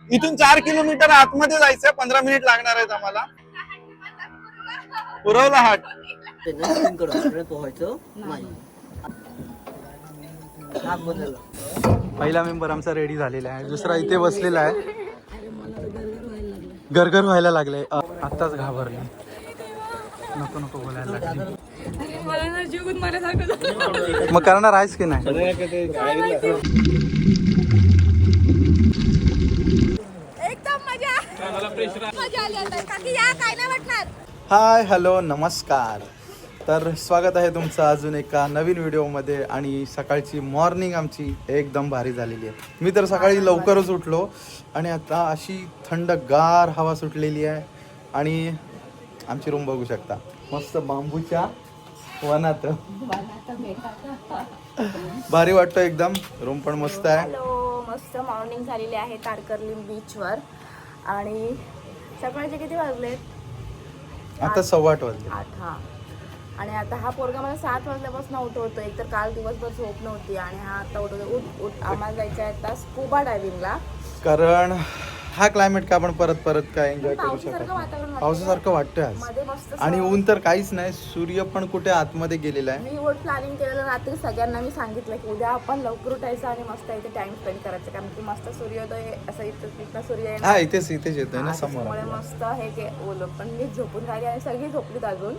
इथून 4 किलोमीटर आतमध्ये जायचंय, 15 मिनिट लागणार आहेत आम्हाला. पुरवला हाट. पहिला मेंबर आमचा रेडी झालेला आहे, दुसरा इथे बसलेला आहे. गरगर व्हायला लागले. आत्ताच घाबरले. नको नको बोलायला लागले. मग करणार आहेस की नाही? एकदम मजा आली आता. काकी या, काय नाही वाटणार. हाय हॅलो नमस्कार. तर स्वागत आहे तुमचं अजून एका नवीन व्हिडिओमध्ये. आणि सकाळची मॉर्निंग आमची एकदम भारी झालेली आहे. मी तर सकाळी लवकरच उठलो आणि आता अशी थंडगार हवा सुटलेली आहे. आणि आमची रूम बघू शकता, मस्त बांबूच्या वनात. भारी वाटतं एकदम. रूम पण मस्त आहे. हॅलो, मस्त मॉर्निंग झालेली आहे तारकर्ली बीचवर. आणि सकाळचे किती वाजलेत? आता 8:15 वाजले. 8. हा. आणि आता हा पोरगा मला 7 वाजल्यापासून उठवतो. एक तर काल दिवसभर झोप नव्हती आणि हा आता उठवतो. उठ आम्हाला जायचं आहे आता स्कुबा डायव्हिंगला. कारण हा क्लायमेट का आपण परत परत काय एन्जॉय करू पावसासारखं शकतो. वातावरण पावसासारखं वाटतंय आज. मध्ये मस्त आणि ऊन तर काहीच नाही. सूर्य पण कुठे आतमध्ये गेलेला आहे. मी उलट प्लॅनिंग केलेलं रात्री सगळ्यांना मी सांगितलं की उद्या आपण लवकर उठायचं आणि मस्त इथे टाइम स्पेंड करायचं, कारण की मस्त सूर्योदय असं इथं सूर्य आहे ना. हा इथेच येतोय ना समोर. त्यामुळे मस्त हे के ओलं. पण मी झोपून राहिली आणि सगळी झोपलीत अजून.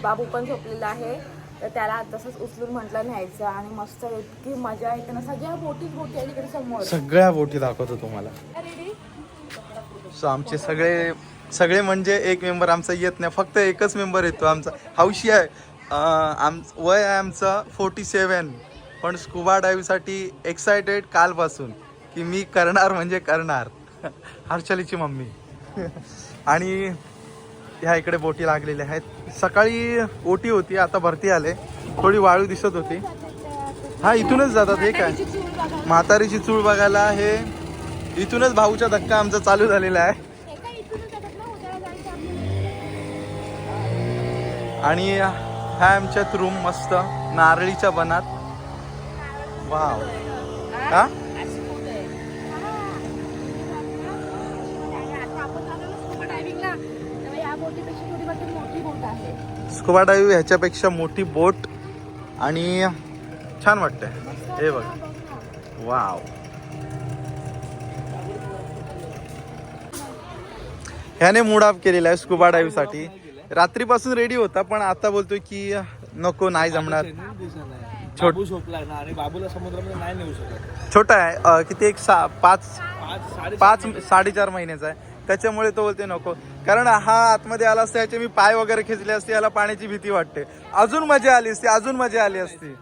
बाबू पण झोपलेला आहे, तर त्याला तसंच उचलून म्हटलं न्यायचं. आणि मस्त इतकी मजा येते ना. सगळ्या बोटी आहे तिकडे समोर. सगळ्या बोटी दाखवतो तुम्हाला. सो आमचे सगळे म्हणजे एक मेंबर आमचा येत नाही, फक्त एकच मेंबर येतो आमचा. हौशी आहे. वय आहे आमचं 47. पण स्कुबा डायव्हसाठी एक्सायटेड कालपासून की मी करणार म्हणजे करणार. हर्षलीची मम्मी. आणि ह्या इकडे बोटी लागलेल्या आहेत. सकाळी ओटी होती, आता भरती आले. थोडी वाळू दिसत होती. हा इथूनच जातात. हे काय म्हातारीची चूळ बघायला. हे इथूनच भाऊचा धक्का आमचा चालू झालेला आहे. आणि ह्या आमच्यात रूम मस्त नारळीच्या बनात. वाव. हा स्कुबा डायव्हिंग ह्याच्यापेक्षा मोठी बोट. आणि छान वाटतंय. हे बघ. वाव. ह्याने मूड ऑफ केलेला आहे स्कुबा डायव्हिंग साठी. रात्रीपासून रेडी होता, पण आता बोलतोय की नको, नाही जमणार. बाबू झोपला ना आणि बाबूला समुद्रामध्ये नाही नेऊ शकत. छोटा आहे किती, एक 5-4 महिन्याचा आहे. त्याच्यामुळे तो बोलते नको. कारण हा आतमध्ये आला असता, याचे मी पाय वगैरे खेचले असते, याला पाण्याची भीती वाटते. अजून मजा आली असती.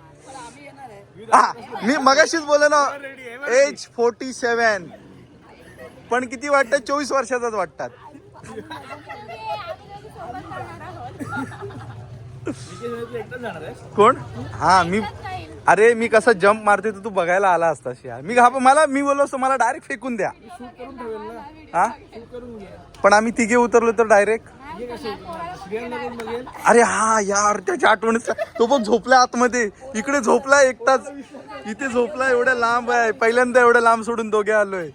हा मी मगाशीच बोललो ना, एज 47. पण किती वाटतं? 24 वर्षाचाच वाटतात. कोण? हा मी कसा जंप मारते तर तू बघायला आला असतास यार. मी बोललो असतो मला डायरेक्ट फेकून द्या. हा पण आम्ही तिघे उतरलो तर डायरेक्ट. अरे हा यार, त्याच्या आठवणीत तो पण झोपला आतमध्ये. इकडे झोपला एकटाच, इथे झोपला. एवढ्या लांब आहे, पहिल्यांदा एवढ्या लांब सोडून दोघे आलोय.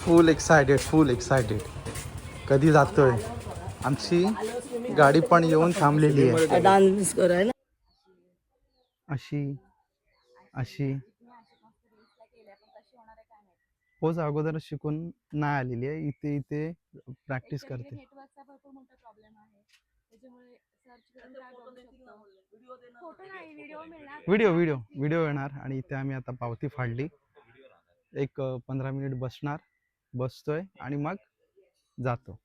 फुल एक्सायटेड. कधी जातोय. आमची गाडी पण येऊन थांबलेली आहे. अशी पोच अगोदर शिकून नाही आलेली आहे. इथे प्रॅक्टिस करते. व्हिडिओ येणार. आणि इथे आम्ही आता पावती फाडली. एक 15 मिनिट बसतोय आणि मग जातो.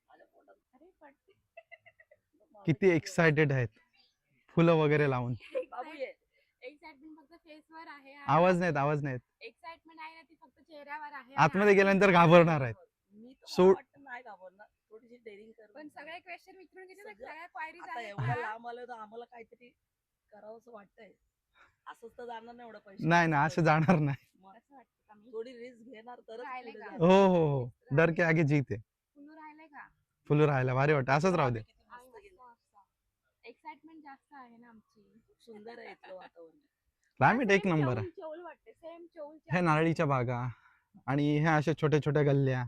किती एक्सायटेड आहेत, फुलं वगैरे लावून. आवाज नाहीत. एक्साइटमेंट आहे ना, ती फक्त चेहऱ्यावर आहे. आतमध्ये गेल्यानंतर घाबरणार आहेत. नाही घाबरणार, थोडीशी डेअरिंग कर. पण सगळे क्वेश्चन विचारून घेते, सगळ्या क्वायरीज आता एवढा लांब आलोय तर आम्हाला काहीतरी करावंसं वाटतंय. असंच तर जाणार नाही एवढं पैसे. नाही असं जाणार नाही. थोडी रिस्क घेणार तर. हो. डर के आगे जीत है. फुलू राहायला भारी वाटतं. असंच राहू दे. एक्साइटमेंट जास्त आहे ना आमची. सुंदर आहे इथलं वातावरण. क्लायमेट एक नंबर आहे. हे नारळीच्या बागा आणि ह्या अशा छोट्या छोट्या गल्ल्या.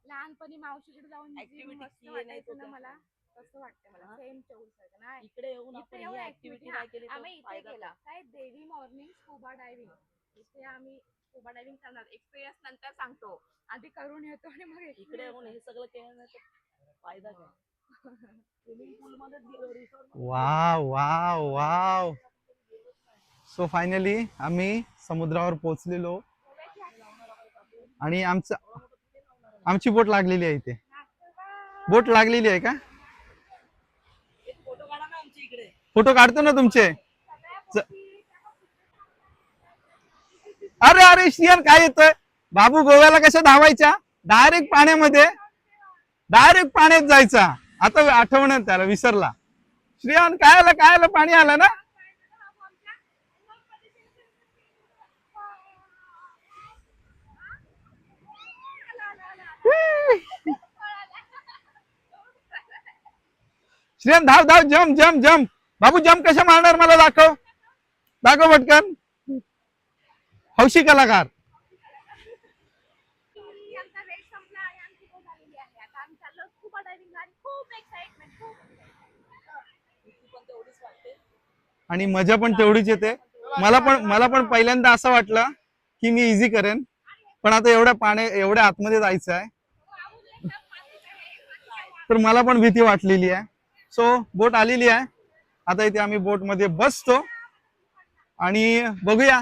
लहानपणी मावशीकडे जाऊन Activity मस्त केली नाही वाटायचं ना तर मला, तसं वाटतं मला सेम चौसारखं ना. इकडे येऊन इथे आपण एवढं ही ऍक्टिव्हिटी ऍक्टिव्हिटी नाही केली तर आम्ही इथे फायदा केला काय? काय देवी मॉर्निंग स्कुबा डायव्हिंग. इथे आम्ही स्कुबा डायव्हिंग करणार, एक्सपिरियन्स नंतर सांगतो, आधी करून येतो आणि मग इकडे येऊन हे सगळं केलं नाही तर फायदा काय? स्विमिंग पूल मध्ये resort wow wow wow. So finally आम्ही समुद्रावर पोहोचलेलो आणि आमची बोट लागलेली आहे इथे. बोट लागलेली आहे का? फोटो काढा ना आमच्या इकडे. फोटो काढतो ना तुमचे. अरे अरे श्रियान काय येतोय? बाबू गोव्याला कशा धावायच्या? डायरेक्ट पाण्यामध्ये, डायरेक्ट पाण्यात जायचा. आता आठवण त्याला, विसरला. श्रियान काय आलं पाणी आलं ना. श्रियान धाव धाव, जम जम जम. बाबू जम कशा मारणार मला दाखव, दाखव पटकन. हौशी कलाकार. आणि मजा पण तेवढीच येते. मला पण पहिल्यांदा असं वाटलं की मी इझी करेन, पण आता एवढ्या आतमध्ये जायचं आहे तर मला पण भीती वाटलेली आहे. सो बोट आलेली आहे, आता इथे आम्ही बोट मध्ये बसतो आणि बघूया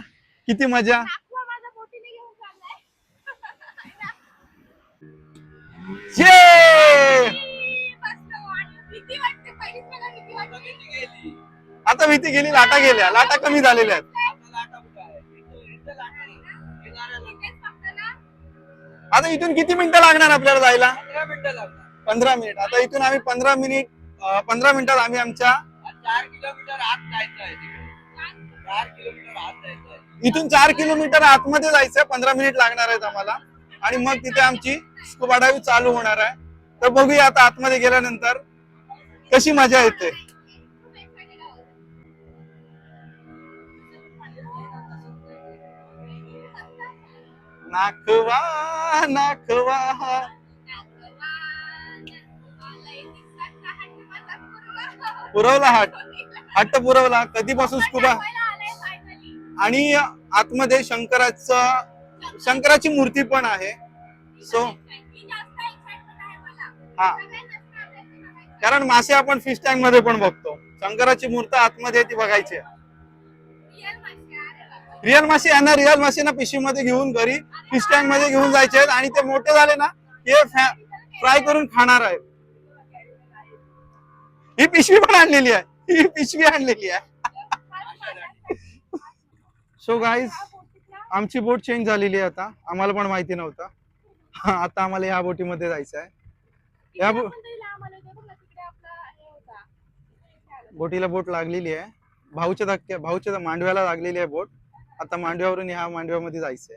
किती मजा. आता भीती गेली, लाटा गेल्या, लाटा कमी झालेल्या आहेत. आता इथून किती मिनिटं लागणार आपल्याला जायला? 15 मिनिट. आता इथून आम्ही 15 मिनिटात आम्ही आमच्या 4 किलोमीटर आत जायचं आहे तिकडे. 4 किलोमीटर आत जायचं आहे. इथून 4 किलोमीटर आतमध्ये जायचं. 15 मिनिट लागणार आहेत आम्हाला आणि मग तिथे आमची स्कुबा डायव्हिंग चालू होणार आहे. तर बघूया आता आतमध्ये गेल्यानंतर कशी मजा येते. नाखवा नाखवा पुरवला हट्ट पुरवला. कधीपासून स्कुबा. आणि आतमध्ये शंकराची मूर्ती पण आहे. सो हा, कारण मासे आपण फिश टँक मध्ये पण बघतो, शंकराची मूर्ती आतमध्ये ती बघायची. रिअल मासे यांना, रिअल मासे ना पिशवीमध्ये घेऊन घरी फिश टँक मध्ये घेऊन जायचे आहेत आणि ते मोठे झाले ना हे फ्राय करून खाणार आहेत. ही पिशवी पण आणलेली आहे, ही पिशवी आणलेली आहे. सो गाईज आमची बोट चेंज झालेली आहे आता, आम्हाला पण माहिती नव्हतं. आता आम्हाला या बोटीमध्ये जायचं आहे. या बोटीला बोट लागलेली आहे, भाऊच्या मांडव्याला लागलेली आहे बोट. आता मांडव्यावरून ह्या मांडव्यामध्ये जायचंय.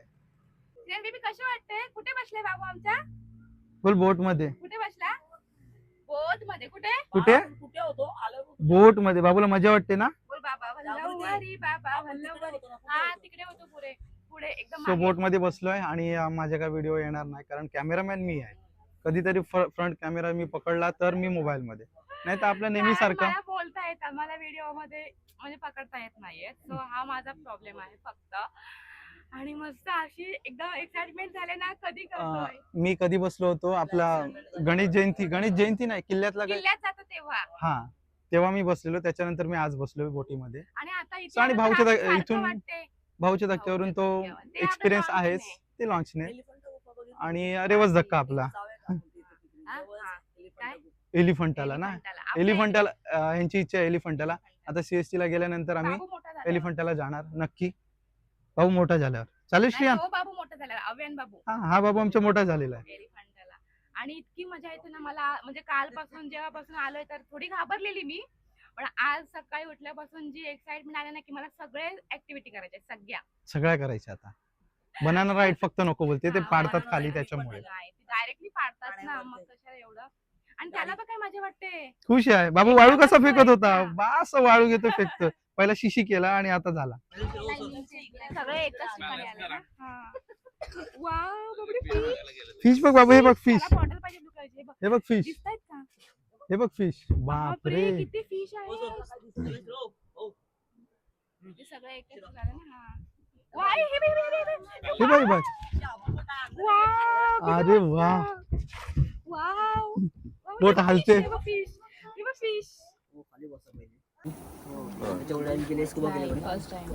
कशी वाटते? कुठे बसले बाबू आमच्या? बोल बोट मध्ये. कुठे बसला? बोट मध्ये. कुठे कुठे? कुठे होतो? आलो बोट मध्ये. बाबूला मजा वाटते ना? बोल बाबा वल्लवरी बाबा वल्लवरी. हा तिकडे होतो पुढे पुढे एकदम. सो बोट मध्ये बसलोय आणि माझ्या काय व्हिडिओ येणार नाही कारण कॅमेरामॅन मी आहे. कधीतरी फ्रंट कॅमेरा मी पकडला तर मी मोबाईल मध्ये, नाही तर आपल्या नेहमी सारखं. मला बोलता येत, मला व्हिडिओ मध्ये म्हणजे पकडता येत नाहीये. सो हा माझा प्रॉब्लेम आहे फक्त. आणि मस्त अशी एकदम एक्साइटमेंट झाले ना. कधी करतोय? मी कधी बसलो होतो आपला गणेश जयंती नाही, किल्ल्यात जातो तेव्हा. हा, तेव्हा मी बसलेलो. त्याच्यानंतर मी आज बसलोय बोटीमध्ये. आणि आता आणि भाऊच्या इथून वाटते. भाऊच्या धक्क्यावरून तो एक्सपिरियन्स आहेच, ते लॉन्चने. आणि रेवस धक्का आपला एलिफंटाला ना. एलिफंटाला यांची इच्छा आहे एलिफंटाला. आता CST ला गेल्यानंतर आम्ही एलिफंटाला जाणार नक्की. भाऊ मोठा झाल्यावर चालेल श्रियान. बाबू मोठा झाला, अव्यन बाबू. हा बाबू आमचा मोठा झालेला आहे. एलिफंटाला. आणि इतकी मजा येते ना मला, म्हणजे कालपासून जेव्हापासून आलोय तर थोडी घाबरलेली मी, पण आज सकाळी उठल्यापासून जी एक्साइटमेंट आली ना की मला सगळे ऍक्टिव्हिटी करायच्या, सगळ्या करायच्या. आता बनाना राईड फक्त नको बोलते, ते पाडतात खाली त्याच्यामुळे. डायरेक्टली पाडतात ना, मग कशाला एवढं. आणि त्याला पण काय मजा वाटते. खुश आहे बाबू. वाळू कसा फेकत होता, बास वाळू घेतो फेकतो. पहिला शिशी केला आणि आता झाला. सगळे एकच ठिकाणी आले ना. हा. वाव, बापरे, fish. फिश बघ बाबू, हे बघ फिश, त्याला bottle पाहिजे blue colorची. हे बघ. हे बघ फिश, दिसतायत का? हे बघ फिश. बापरे, बापरे किती फिश आहे. ते सगळे एकच ठिकाणी ना. हा. वाय, हे बघ, हे बघ, हे बघ. हे बघ बघ. वाव, अरे वा, वाव. बोट हलते. हे बघ fish. हे बघ fish. First time.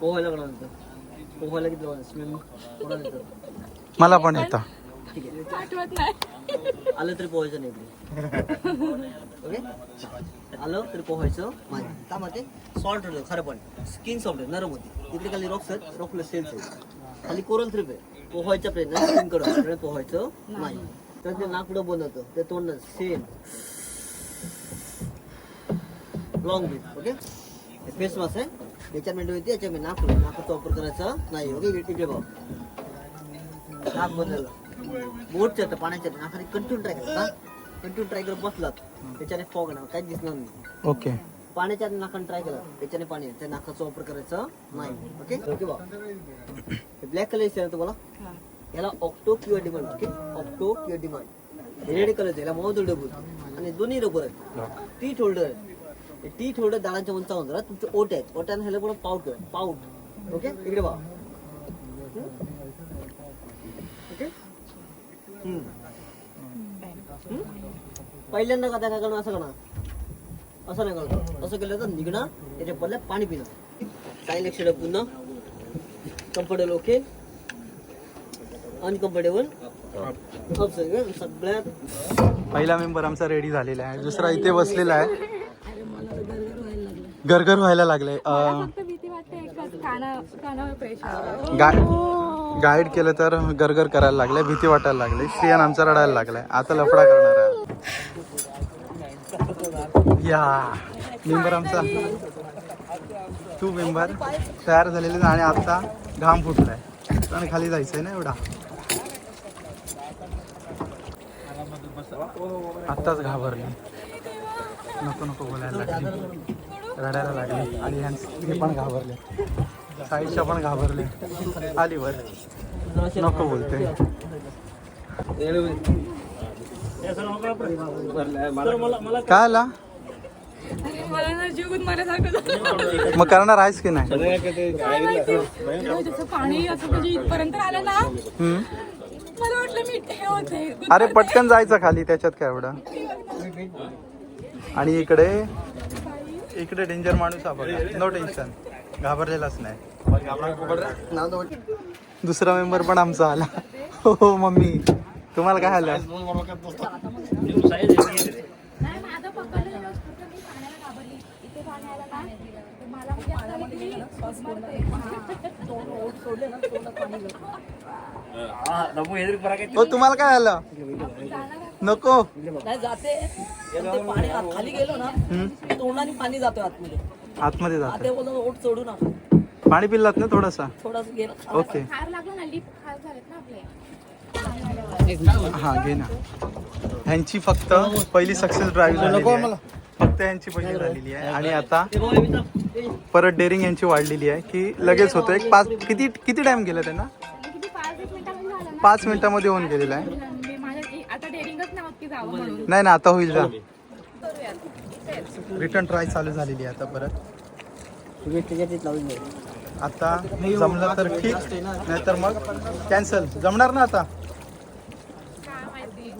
पोहायला कडा नंतर पोहायला किती लागणार स्विमिंग कोणा नंतर मला पण येतं. ठीक आहे आठवत नाही. आलं तरी पोहायचं नाही इकडे ओके आलं तरी पोहायचं नाही का माहिती सॉल्ट होतं खरं पण स्किन सॉल्ट आहे नरम होती इकडे खाली रॉक्स आहेत रॉकला सेल्स आहे खाली कोरल थ्रिप आहे पोहायच्या प्रयत्न स्किन कडून पोहायचं नाही तर ते नाक पुढं बंद होतं ते तोंड same long breath okay face mask आहे याच्या मेंढ होती याच्या मेंढ नाकाचा वापर करायचा नाही ओके इकडे भाऊ नाक बदललं बोटच्या तर पाण्याच्या नाकाने कंटिन्यू ट्राय करा कंटिन्यू ट्राय करत बसलात त्याच्याने फॉग ना काहीच दिसणार नाही ओके. पाण्याच्या नाकाने ट्राय करा त्याच्याने पाणी त्या नाकाचा वापर करायचा नाही ओके ओके बा ब्लॅक कलर दिसते ना तुम्हाला याला ऑक्टो किंवा डिमांड ओके ऑक्टो किंवा डिमांड रेड कलर याला माउथ होल्डर आणि दोन्ही रबर आहेत टीथ होल्डर आहे टीथ होल्डर दाडांच्या उंचावर जरा तुमचे ओट आहेत ओट्याने ह्याला पण पाऊट पाऊट ओके इकडे बा ओके पहिल्यांदा का काय करणं असं करणार असं नाही करतो असं केलं तर निघणं त्याच्या बदल्यात पाणी पिणं काही लक्ष ठेव पुन्हा कम्फर्टेबल ओके अनकम्फर्टेबल सगळ्यात पहिला मेंबर आमचा रेडी झालेला आहे. दुसरा इथे बसलेला आहे. गरगर व्हायला लागले. फक्त भीती वाटते एकच कानावर प्रेशर. गाईड केलं तर गरगर करायला लागले, भीती वाटायला लागली. श्रियान आमचा रडायला लागलाय. आता लफडा करणार आहे. या मेंबर आमचा 2 मेंबर तयार झालेले आणि आता घाम फुटलाय आणि खाली जायचंय ना एवढा. आत्ताच घाबरली. नको नको बोलायला लागली, रडायला लागली आणि हे पण घाबरले. साईडच्या पण घाबरले. आली वर नको बोलते. काय आला मला ना जीव मारल्यासारखं मग करणार आहेस की नाही? जसं पाणी असं म्हणजे इथपर्यंत आलं ना मला वाटलं मी हे होते. अरे पटकन जायचं खाली, त्याच्यात काय एवढं. आणि इकडे डेंजर माणूस आपण नो टेन्शन, घाबरलेलाच नाही. दुसरा मेंबर पण आमचा आला. हो मम्मी तुम्हाला काय आलं? हो तुम्हाला काय आलं? नको नाही जाते ते पाणी खाली गेलो ना तोंडाने पाणी जातो आतमध्ये आतमध्ये जात. ते बोलतो ओठ सोडू नका पाणी पिल्लात ना थोडासा? थोडासा गेला ओके खार लागलं ना, लिप खार झालेत ना आपले. हा घे ना. ह्यांची फक्त पहिली सक्सेस ड्राईव्ह झालेली आहे. फक्त यांची पहिली झालेली आहे आणि आता परत डेअरिंग यांची वाढलेली आहे की लगेच होतं. एक 5 किती टाइम गेला त्यांना? किती 5-1 मिनिटामध्ये झालं ना. 5 मिनिटामध्ये होऊन गेलेला आहे. मी आता डेअरिंगच नाही होत की जावं म्हणून. नाही ना आता होईल जा. करूयात. रिटर्न ट्राय चालू झालेली आहे आता परत. लावून आता जमलं तर ठीक, नाहीतर मग कॅन्सल. जमणार ना आता? काय माहिती.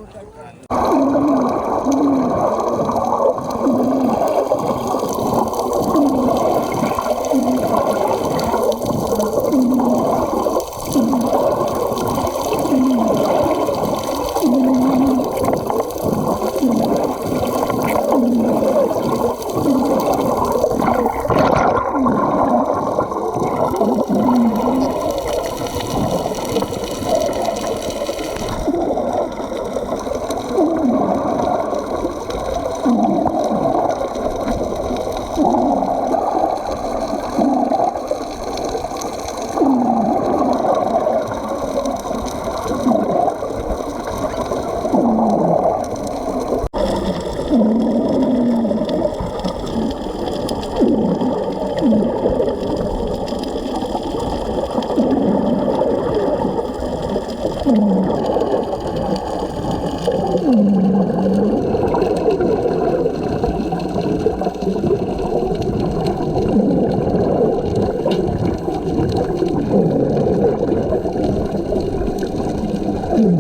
एकदम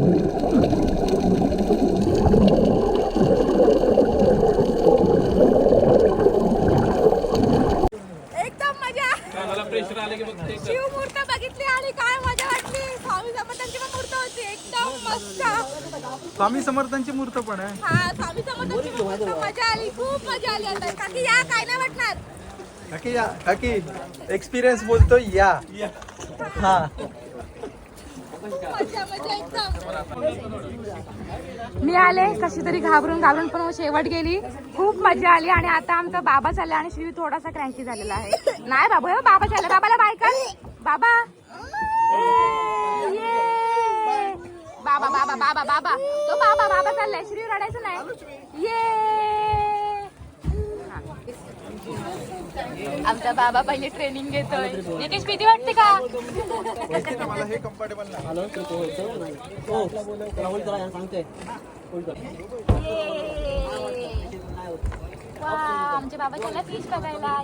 मजा. शिवमूर्त बघितली आणि काय मजा वाटली. स्वामी समर्थांची पण मूर्त होती एकदम मस्त. स्वामी समर्थांची मूर्त पण आहे. हा स्वामी समर्थांची पण मूर्त. मजा आली, खूप मजा आली. आता काकी या, काय नाही वाटणार. काकी या, काकी एक्सपिरियन्स बोलतो या. हा मजा मजा एकदम. मी आले कशी तरी घाबरून पण शेवट गेली. खूप मजा आली. आणि आता आमचा बाबा चालला आणि श्री थोडासा क्रँकी झालेला आहे. नाही बाबा, बाबा चालला. बाबाला बाय कर. बाबा ये. बाबा बाबा बाबा बाबा तो बाबा चाललाय. श्री रडायचं नाही. ये आमचा बाबा पहिले ट्रेनिंग घेतोय. निकेश भीती वाटते का? मला हे कम्फर्टेबल नाही. आलो तर तो व्हायचं नाही. हो त्याला होल्ड करा यार, सांगतोय होल्ड कर. नाही होत. वा, आमच्या बाबा चालला फिश बघायला.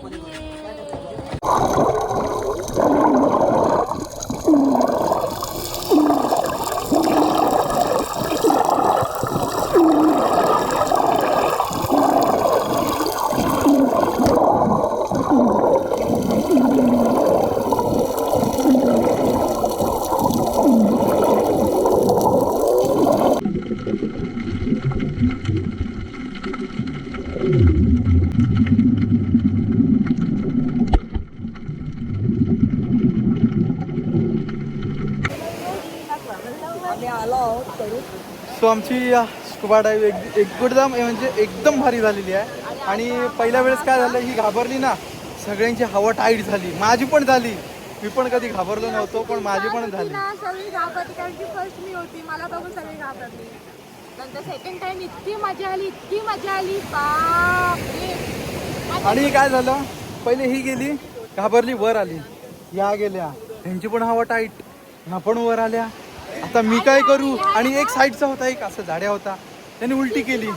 सो आमची स्कुबा डाईव्ह एकदम म्हणजे एकदम भारी झालेली आहे. आणि पहिल्या वेळेस काय झालं, ही घाबरली ना, सगळ्यांची हवा टाईट झाली. माझी पण झाली. मी पण कधी घाबरलो नव्हतो, पण माझी पण झाली. सगळी घाबरली कारण की फर्स्ट मी होती. मला बघून सगळी घाबरली. नंतर सेकंड टाइम इतकी मजा आली बापरे. आणि काय झालं, पहिले ही गेली, घाबरली, वर आली. या गेल्या, त्यांची पण हवा टाईट, ह्या पण वर आल्या. आता मी काय करू. आणि एक साईडचा होता, एक असं झाड्या होता, त्याने उलटी केली.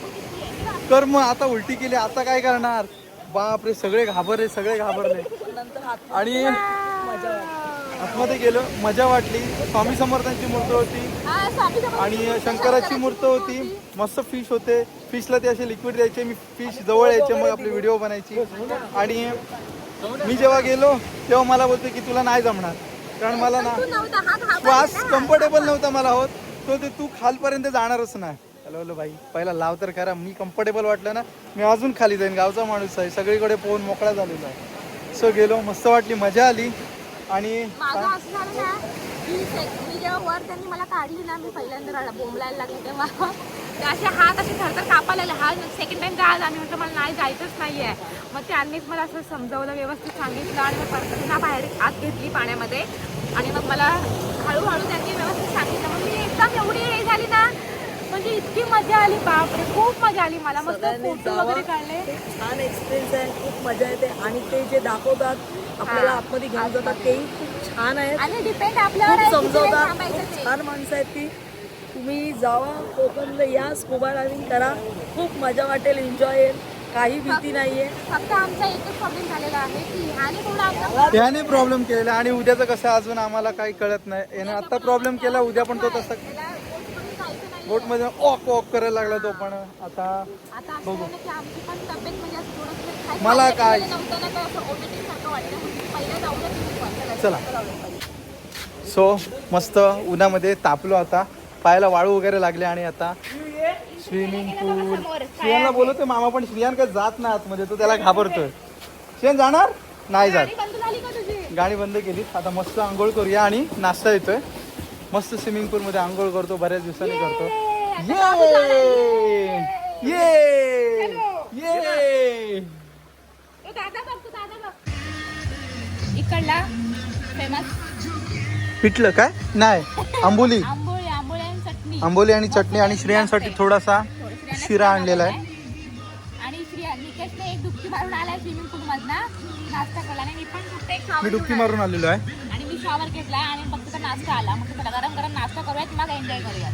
कर मग आता उलटी केली, आता काय करणार. बापरे, सगळे घाबरले. आणि आतमध्ये गेलो, मजा वाटली. स्वामी समर्थांची मूर्त होती आणि शंकराची मूर्त होती. मस्त फिश होते. फिशला ते असे लिक्विड द्यायचे, मी फिश जवळ यायचे, मग आपली व्हिडिओ बनायची. आणि मी जेव्हा गेलो तेव्हा मला बोलते की तुला नाही जमणार, कारण मला ना श्वास कम्फर्टेबल नव्हता मला होत. तो ते तू खालपर्यंत जाणारच नाही. हॅलो भाई, पहिला लाव तर करा. मी कम्फर्टेबल वाटलं ना, मी अजून खाली जाईन. गावचा माणूस आहे, सगळीकडे पोहून मोकळा झालेला आहे. सो गेलो, मस्त वाटली, मजा आली. आणि माझं असं झालं ना की मी जेव्हा वर त्यांनी मला काढली ना, मी पहिल्यांदा बोंबलायला लागले तेव्हा ते असे हात असे थरथर कापायला लागले. हा सेकंड टाइम जायला आणि म्हटलं मला नाही जायचंच नाही आहे. मग त्यांनीच मला असं समजावलं, व्यवस्थित सांगितलं आणि मग परत ना बाहेर आत घेतली पाण्यामध्ये. आणि मग मला हळूहळू त्यांनी व्यवस्थित सांगितलं. मग मी एकदम एवढी हे झाली ना, म्हणजे इतकी मजा आली. बापरे, खूप मजा आली. मला मस्त फोटो वगैरे काढले. छान एक्सपिरियन्स आहे, खूप मजा येते. आणि ते जे दाखवतात आपल्याला आतमध्ये घेऊन जातात तेही खूप छान आहे. आणि डिपेंड आपल्यावर आहे, खूप किती वेळ समजवतात. थांबायचं खूप ते. छान माणसं आहेत ती. तुम्ही जावा, कोकणला या, स्कुबा डायव्हिंग करा, खूप मजा वाटेल, एन्जॉय येईल, काही भीती नाहीये. फक्त आमचा एकच प्रॉब्लेम झालेला आहे की ह्याने थोडा आमचा त्याने प्रॉब्लेम केलेला. आणि उद्याचं कसं अजून आम्हाला काही कळत नाही. याने आता प्रॉब्लेम केला, उद्या पण तो तसा बोटमध्ये ऑक करायला लागला तो पण. आता आता असं झालं की आमची पण तब्येत म्हणजे असं थोडंसं मला काय नव्हतं ना, तर असं ओमिटिंग सारखं वाटलं. म्हणजे पहिल्या जाऊया चला. सो मस्त उन्हामध्ये तापलो. आता पायाला वाळू वगैरे लागले. आणि आता स्विमिंग पूल. श्रियानला बोलवतोय मामा, पण श्रियान काय जात नाही आतमध्ये, तो त्याला घाबरतोय. श्रियान जाणार नाही जात. बंद झाली का तुझी? गाडी बंद केली. आता मस्त आंघोळ करूया आणि नाश्ता येतोय. मस्त स्विमिंग पूल मध्ये आंघोळ करतो, बऱ्याच दिवसांनी करतो. ये ये ये. इकडला फेमस पिठलं काय नाही, आंबोली. आंबोळी आणि चटणी. आंबोली आणि चटणी. आणि श्रियांसाठी थोडासा शिरा आणलेला आहे. आणि निकेशने एक डुबकी मारून आलाय स्विमिंग पूल मधना, नाश्ता केला. आणि मी पण फक्त एक मी डुबकी मारून आलेलो आहे. आणि मी शॉवर घेतला आणि फक्त नाश्ता आला. मग गरम गरम नाश्ता करूयात, मग एन्जॉय करूयात.